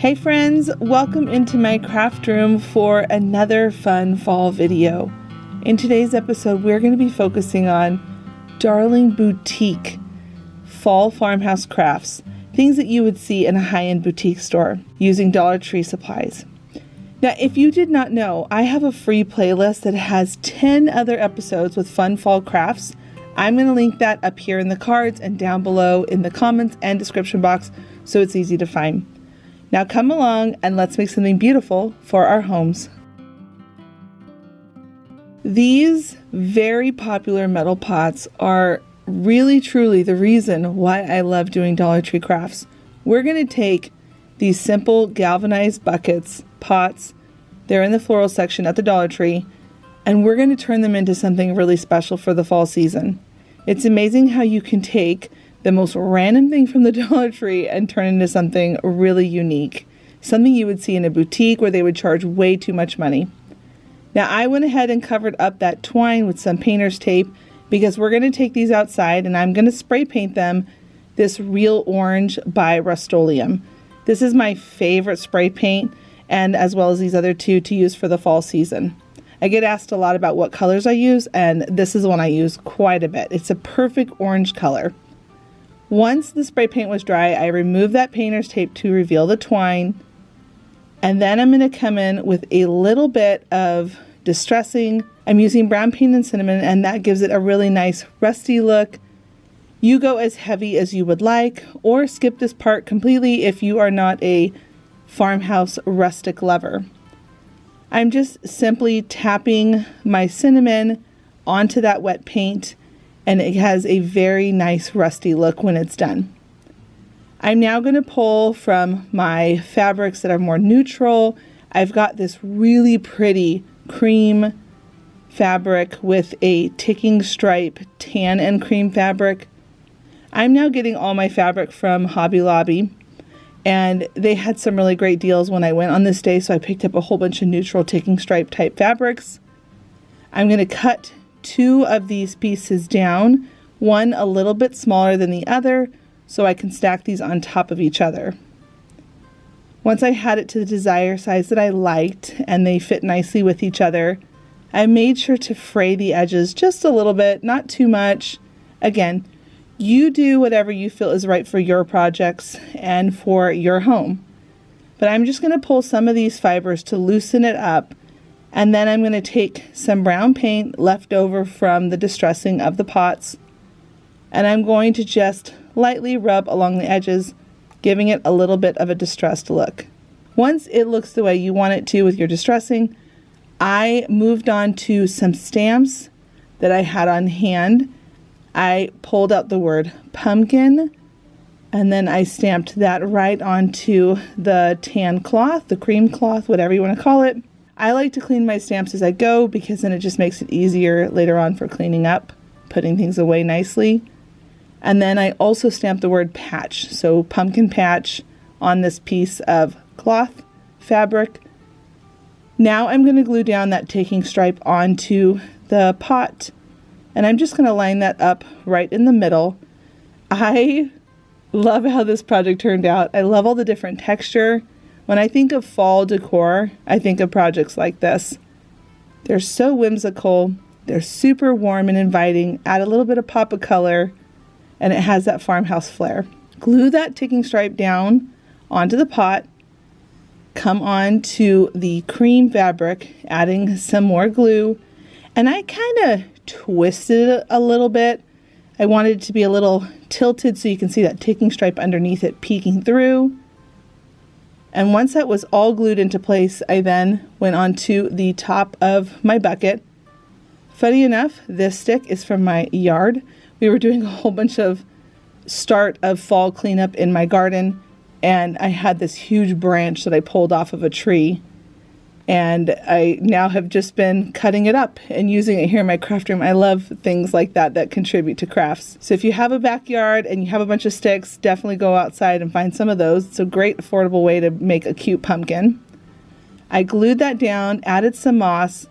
Hey friends, welcome into my craft room for another fun fall video. In today's episode, we're going to be focusing on darling boutique fall farmhouse crafts, things that you would see in a high-end boutique store using Dollar Tree supplies. Now, if you did not know, I have a free playlist that has 10 other episodes with fun fall crafts. I'm going to link that up here in the cards and down below in the comments and description box so it's easy to find. Now come along and let's make something beautiful for our homes. These very popular metal pots are really truly the reason why I love doing Dollar Tree crafts. We're going to take these simple galvanized buckets, pots, they're in the floral section at the Dollar Tree, and we're going to turn them into something really special for the fall season. It's amazing how you can take the most random thing from the Dollar Tree and turn it into something really unique. Something you would see in a boutique where they would charge way too much money. Now I went ahead and covered up that twine with some painter's tape because we're going to take these outside and I'm going to spray paint them this real orange by Rust-Oleum. This is my favorite spray paint, and as well as these other two to use for the fall season. I get asked a lot about what colors I use, and this is one I use quite a bit. It's a perfect orange color. Once the spray paint was dry, I removed that painter's tape to reveal the twine. And then I'm going to come in with a little bit of distressing. I'm using brown paint and cinnamon, and that gives it a really nice rusty look. You go as heavy as you would like, or skip this part completely if you are not a farmhouse rustic lover. I'm just simply tapping my cinnamon onto that wet paint, and it has a very nice rusty look when it's done. I'm now going to pull from my fabrics that are more neutral. I've got this really pretty cream fabric with a ticking stripe tan and cream fabric. I'm now getting all my fabric from Hobby Lobby, and they had some really great deals when I went on this day, so I picked up a whole bunch of neutral ticking stripe type fabrics. I'm going to cut two of these pieces down, one a little bit smaller than the other, so I can stack these on top of each other. Once I had it to the desired size that I liked and they fit nicely with each other, I made sure to fray the edges just a little bit, not too much. Again, you do whatever you feel is right for your projects and for your home. But I'm just going to pull some of these fibers to loosen it up. And then I'm going to take some brown paint left over from the distressing of the pots, and I'm going to just lightly rub along the edges, giving it a little bit of a distressed look. Once it looks the way you want it to with your distressing, I moved on to some stamps that I had on hand. I pulled out the word pumpkin, and then I stamped that right onto the tan cloth, the cream cloth, whatever you want to call it. I like to clean my stamps as I go because then it just makes it easier later on for cleaning up, putting things away nicely. And then I also stamped the word patch, so pumpkin patch, on this piece of cloth fabric. Now I'm going to glue down that ticking stripe onto the pot, and I'm just going to line that up right in the middle. I love how this project turned out. I love all the different texture. When I think of fall decor, I think of projects like this. They're so whimsical, they're super warm and inviting, add a little bit of pop of color, and it has that farmhouse flair. Glue that ticking stripe down onto the pot, come on to the cream fabric, adding some more glue, and I kind of twisted it a little bit. I wanted it to be a little tilted so you can see that ticking stripe underneath it peeking through. And once that was all glued into place, I then went on to the top of my bucket. Funny enough, this stick is from my yard. We were doing a whole bunch of start of fall cleanup in my garden, and I had this huge branch that I pulled off of a tree. And I now have just been cutting it up and using it here in my craft room. I love things like that that contribute to crafts. So if you have a backyard and you have a bunch of sticks, definitely go outside and find some of those. It's a great affordable way to make a cute pumpkin. I glued that down, added some moss,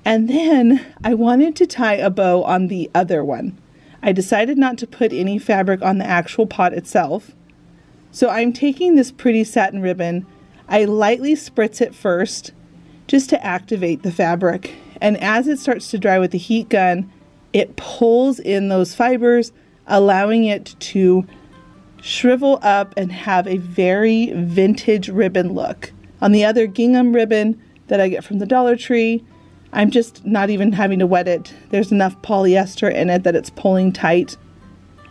and then I wanted to tie a bow on the other one. I decided not to put any fabric on the actual pot itself. So I'm taking this pretty satin ribbon. I lightly spritz it first just to activate the fabric. And as it starts to dry with the heat gun, it pulls in those fibers, allowing it to shrivel up and have a very vintage ribbon look. On the other gingham ribbon that I get from the Dollar Tree, I'm just not even having to wet it. There's enough polyester in it that it's pulling tight.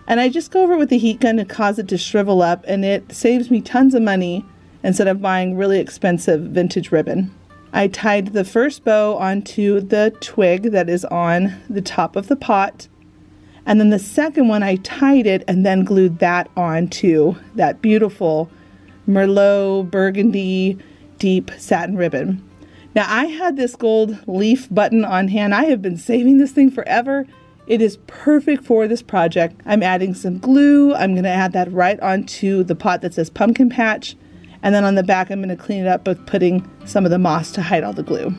And I just go over it with the heat gun to cause it to shrivel up, and it saves me tons of money instead of buying really expensive vintage ribbon. I tied the first bow onto the twig that is on the top of the pot. And then the second one, I tied it and then glued that onto that beautiful Merlot burgundy deep satin ribbon. Now, I had this gold leaf button on hand. I have been saving this thing forever. It is perfect for this project. I'm adding some glue. I'm going to add that right onto the pot that says pumpkin patch. And then on the back, I'm going to clean it up with putting some of the moss to hide all the glue.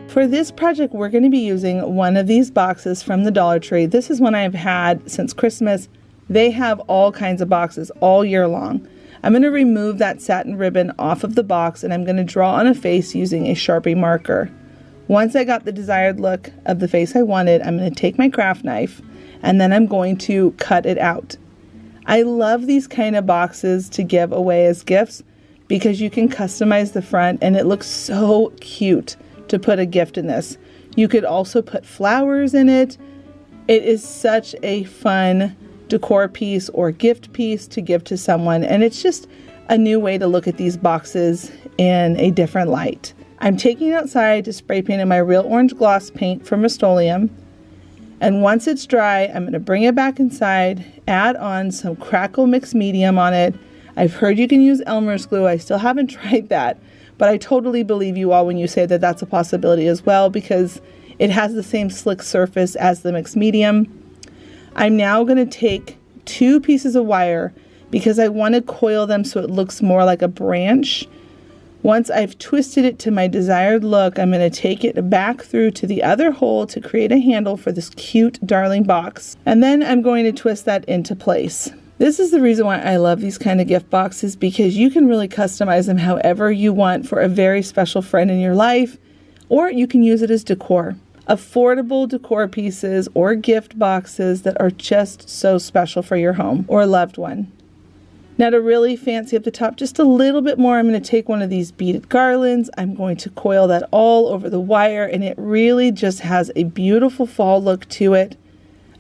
For this project, we're going to be using one of these boxes from the Dollar Tree. This is one I've had since Christmas. They have all kinds of boxes all year long. I'm going to remove that satin ribbon off of the box, and I'm going to draw on a face using a Sharpie marker. Once I got the desired look of the face I wanted, I'm going to take my craft knife and then I'm going to cut it out. I love these kind of boxes to give away as gifts because you can customize the front and it looks so cute to put a gift in this. You could also put flowers in it. It is such a fun decor piece or gift piece to give to someone, and it's just a new way to look at these boxes in a different light. I'm taking it outside to spray paint in my real orange gloss paint from Rust-Oleum, and once it's dry, I'm going to bring it back inside, add on some crackle mixed medium on it. I've heard you can use Elmer's glue. I still haven't tried that, but I totally believe you all when you say that that's a possibility as well because it has the same slick surface as the mixed medium. I'm now going to take 2 pieces of wire because I want to coil them so it looks more like a branch. Once I've twisted it to my desired look, I'm going to take it back through to the other hole to create a handle for this cute darling box. And then I'm going to twist that into place. This is the reason why I love these kind of gift boxes, because you can really customize them however you want for a very special friend in your life, or you can use it as decor. Affordable decor pieces or gift boxes that are just so special for your home or loved one. Now to really fancy up the top just a little bit more, I'm going to take one of these beaded garlands. I'm going to coil that all over the wire, and it really just has a beautiful fall look to it.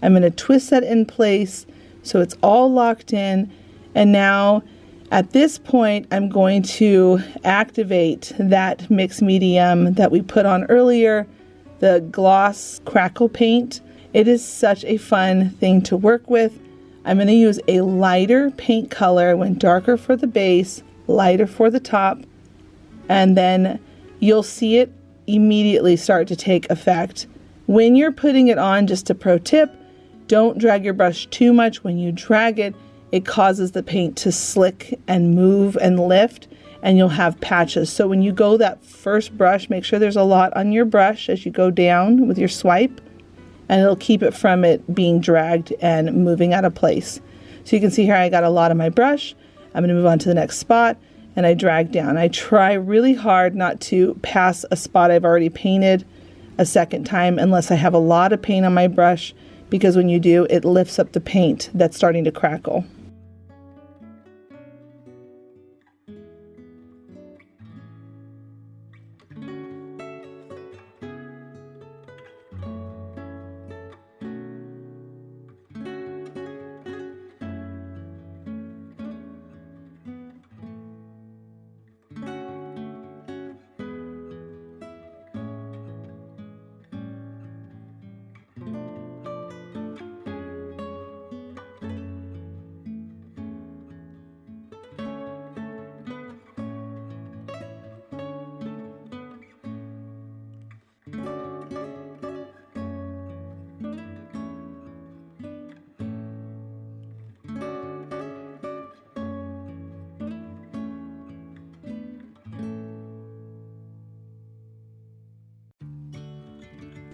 I'm going to twist that in place so it's all locked in, and now at this point I'm going to activate that mixed medium that we put on earlier, the gloss crackle paint. It is such a fun thing to work with. I'm going to use a lighter paint color. I went darker for the base, lighter for the top, and then you'll see it immediately start to take effect. When you're putting it on, just a pro tip, don't drag your brush too much. When you drag it, it causes the paint to slick and move and lift, and you'll have patches. So when you go that first brush, make sure there's a lot on your brush as you go down with your swipe, and it'll keep it from it being dragged and moving out of place. So you can see here I got a lot on my brush. I'm going to move on to the next spot, and I drag down. I try really hard not to pass a spot I've already painted a second time unless I have a lot of paint on my brush, because when you do, it lifts up the paint that's starting to crackle.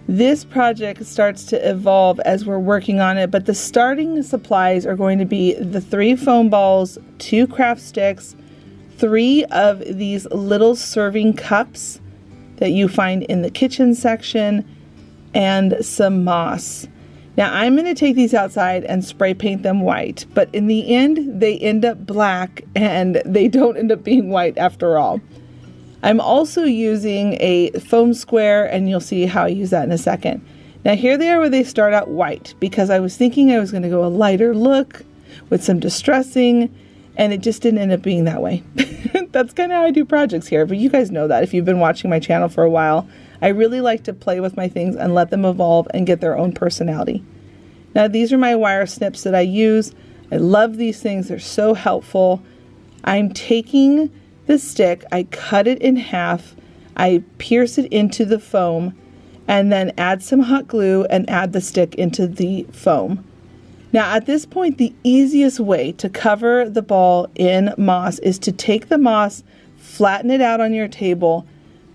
This project starts to evolve as we're working on it, but the starting supplies are going to be the 3 foam balls, 2 craft sticks, 3 of these little serving cups that you find in the kitchen section, and some moss. Now I'm going to take these outside and spray paint them white, but in the end they end up black and they don't end up being white after all. I'm also using a foam square, and you'll see how I use that in a second. Now here they are where they start out white, because I was thinking I was going to go a lighter look with some distressing, and it just didn't end up being that way. That's kind of how I do projects here, but you guys know that if you've been watching my channel for a while. I really like to play with my things and let them evolve and get their own personality. Now these are my wire snips that I use. I love these things, they're so helpful. I'm taking the stick, I cut it in half, I pierce it into the foam, and then add some hot glue and add the stick into the foam. Now at this point, the easiest way to cover the ball in moss is to take the moss, flatten it out on your table,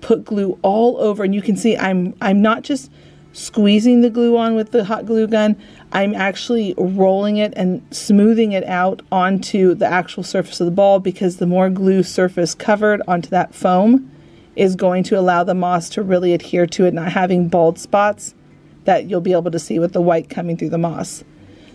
put glue all over, and you can see I'm not just squeezing the glue on with the hot glue gun, I'm actually rolling it and smoothing it out onto the actual surface of the ball, because the more glue surface covered onto that foam is going to allow the moss to really adhere to it, not having bald spots that you'll be able to see with the white coming through the moss.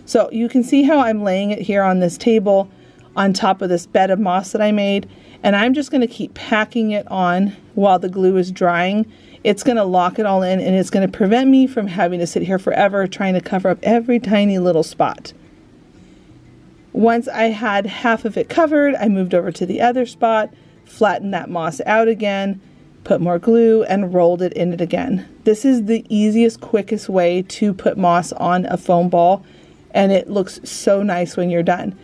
So you can see how I'm laying it here on this table on top of this bed of moss that I made, and I'm just going to keep packing it on while the glue is drying. It's going to lock it all in, and it's going to prevent me from having to sit here forever trying to cover up every tiny little spot. Once I had half of it covered, I moved over to the other spot, flattened that moss out again, put more glue, and rolled it in it again. This is the easiest, quickest way to put moss on a foam ball, and it looks so nice when you're done.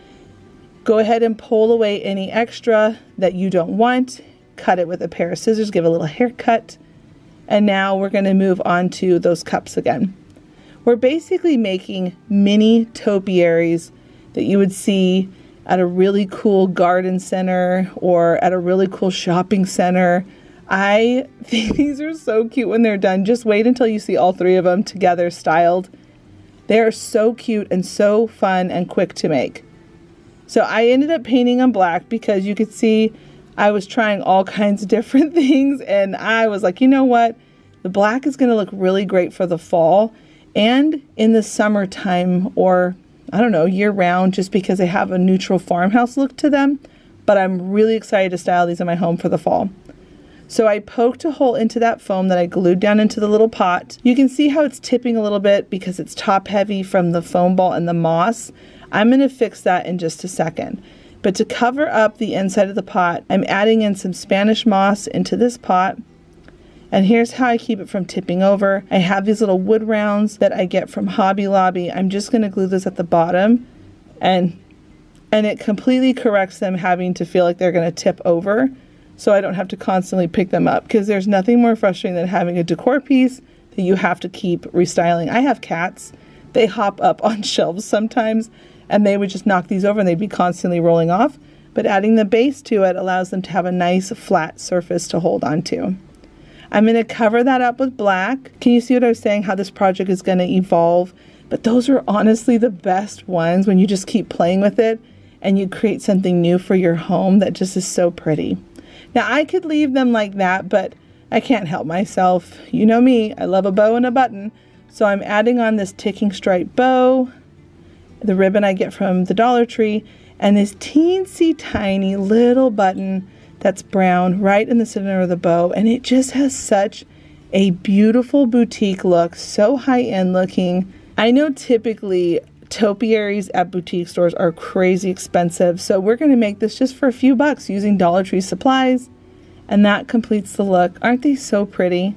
Go ahead and pull away any extra that you don't want, cut it with a pair of scissors, give a little haircut, and now we're going to move on to those cups again. We're basically making mini topiaries that you would see at a really cool garden center or at a really cool shopping center. I think these are so cute when they're done. Just wait until you see all 3 of them together styled. They are so cute and so fun and quick to make. So I ended up painting them black because you could see I was trying all kinds of different things, and I was like, you know what? The black is going to look really great for the fall and in the summertime, or I don't know, year round, just because they have a neutral farmhouse look to them. But I'm really excited to style these in my home for the fall. So I poked a hole into that foam that I glued down into the little pot. You can see how it's tipping a little bit because it's top heavy from the foam ball and the moss. I'm going to fix that in just a second. But to cover up the inside of the pot, I'm adding in some Spanish moss into this pot. And here's how I keep it from tipping over. I have these little wood rounds that I get from Hobby Lobby. I'm just going to glue this at the bottom, and it completely corrects them having to feel like they're going to tip over, so I don't have to constantly pick them up, because there's nothing more frustrating than having a decor piece that you have to keep restyling. I have cats. They hop up on shelves sometimes, and they would just knock these over and they'd be constantly rolling off. But adding the base to it allows them to have a nice flat surface to hold on to. I'm going to cover that up with black. Can you see what I was saying? How this project is going to evolve? But those are honestly the best ones when you just keep playing with it and you create something new for your home that just is so pretty. Now I could leave them like that, but I can't help myself. You know me, I love a bow and a button. So I'm adding on this ticking stripe bow, the ribbon I get from the Dollar Tree, and this teensy tiny little button that's brown right in the center of the bow, and it just has such a beautiful boutique look, so high-end looking. I know typically topiaries at boutique stores are crazy expensive, so we're going to make this just for a few bucks using Dollar Tree supplies, and that completes the look. Aren't they so pretty?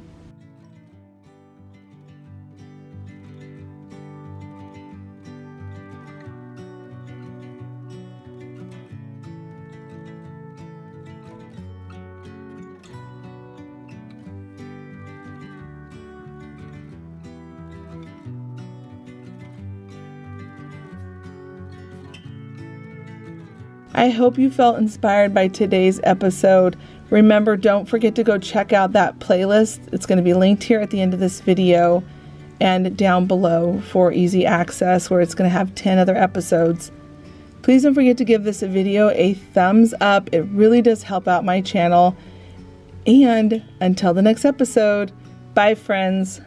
I hope you felt inspired by today's episode. Remember, don't forget to go check out that playlist. It's going to be linked here at the end of this video and down below for easy access, where it's going to have 10 other episodes. Please don't forget to give this video a thumbs up. It really does help out my channel. And until the next episode, bye friends.